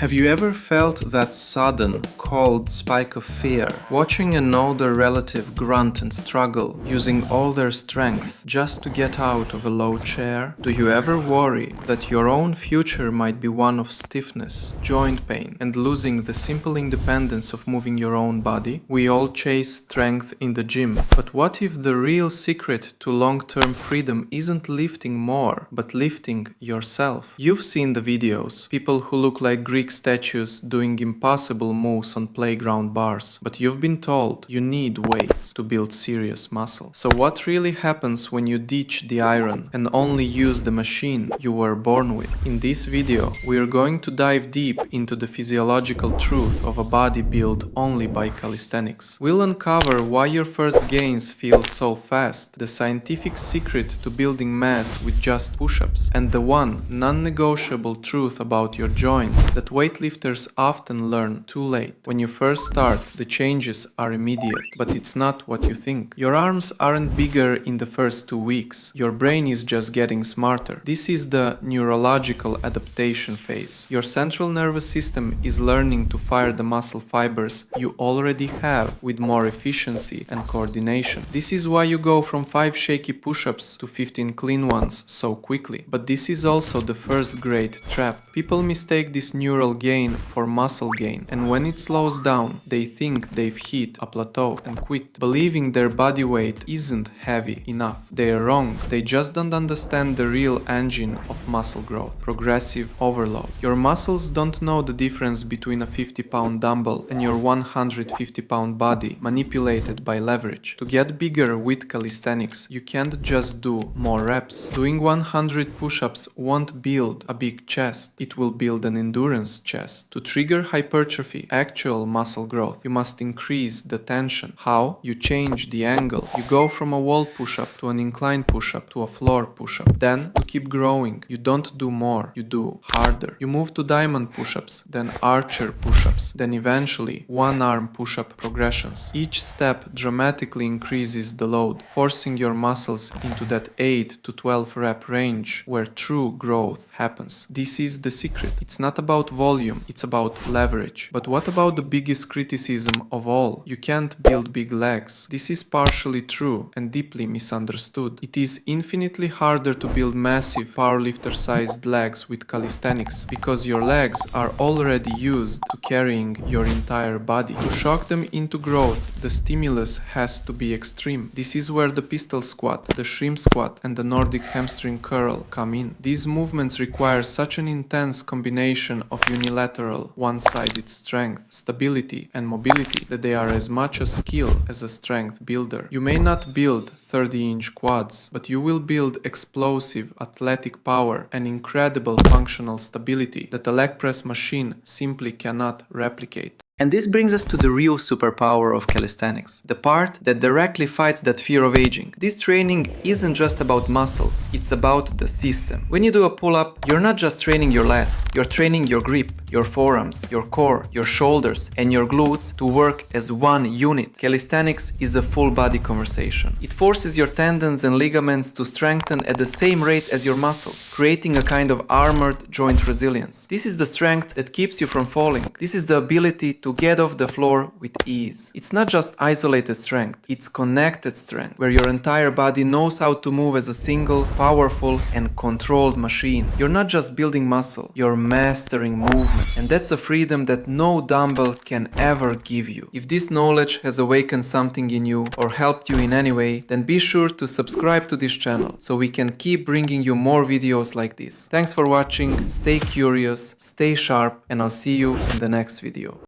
Have you ever felt that sudden, cold spike of fear, watching an older relative grunt and struggle, using all their strength just to get out of a low chair? Do you ever worry that your own future might be one of stiffness, joint pain, and losing the simple independence of moving your own body? We all chase strength in the gym, but what if the real secret to long-term freedom isn't lifting more, but lifting yourself? You've seen the videos, people who look like Greek statues doing impossible moves on playground bars, but you've been told you need weights to build serious muscle. So what really happens when you ditch the iron and only use the machine you were born with? In this video, we are going to dive deep into the physiological truth of a body built only by calisthenics. We'll uncover why your first gains feel so fast, the scientific secret to building mass with just push-ups, and the one non-negotiable truth about your joints that weightlifters often learn too late. When you first start, the changes are immediate, but it's not what you think. Your arms aren't bigger in the first 2 weeks. Your brain is just getting smarter. This is the neurological adaptation phase. Your central nervous system is learning to fire the muscle fibers you already have with more efficiency and coordination. This is why you go from 5 shaky push-ups to 15 clean ones so quickly. But this is also the first great trap. People mistake this neural gain for muscle gain, and when it slows down, they think they've hit a plateau and quit, believing their body weight isn't heavy enough. They're wrong. They just don't understand the real engine of muscle growth: progressive overload. Your muscles don't know the difference between a 50-pound dumbbell and your 150-pound body manipulated by leverage. To get bigger with calisthenics, you can't just do more reps. Doing 100 push-ups won't build a big chest, it will build an endurance chest. To trigger hypertrophy, actual muscle growth, you must increase the tension. How? You change the angle. You go from a wall push-up to an incline push-up to a floor push-up. Then, to keep growing, you don't do more, you do harder. You move to diamond push-ups, then archer push-ups, then eventually one-arm push-up progressions. Each step dramatically increases the load, forcing your muscles into that 8 to 12 rep range where true growth happens. This is the secret. It's not about volume, it's about leverage. But what about the biggest criticism of all? You can't build big legs. This is partially true and deeply misunderstood. It is infinitely harder to build massive powerlifter-sized legs with calisthenics because your legs are already used to carrying your entire body. To shock them into growth, the stimulus has to be extreme. This is where the pistol squat, the shrimp squat, and the nordic hamstring curl come in. These movements require such an intense combination of unilateral, one-sided strength, stability, and mobility that they are as much a skill as a strength builder. You may not build 30-inch quads, but you will build explosive athletic power and incredible functional stability that a leg press machine simply cannot replicate. And this brings us to the real superpower of calisthenics, the part that directly fights that fear of aging. This training isn't just about muscles, it's about the system. When you do a pull-up, you're not just training your lats, you're training your grip, your forearms, your core, your shoulders, and your glutes to work as one unit. Calisthenics is a full-body conversation. It forces your tendons and ligaments to strengthen at the same rate as your muscles, creating a kind of armored joint resilience. This is the strength that keeps you from falling. This is the ability to get off the floor with ease. It's not just isolated strength, it's connected strength, where your entire body knows how to move as a single, powerful, and controlled machine. You're not just building muscle, you're mastering movement. And that's a freedom that no dumbbell can ever give you. If this knowledge has awakened something in you or helped you in any way, then be sure to subscribe to this channel so we can keep bringing you more videos like this. Thanks for watching, stay curious, stay sharp, and I'll see you in the next video.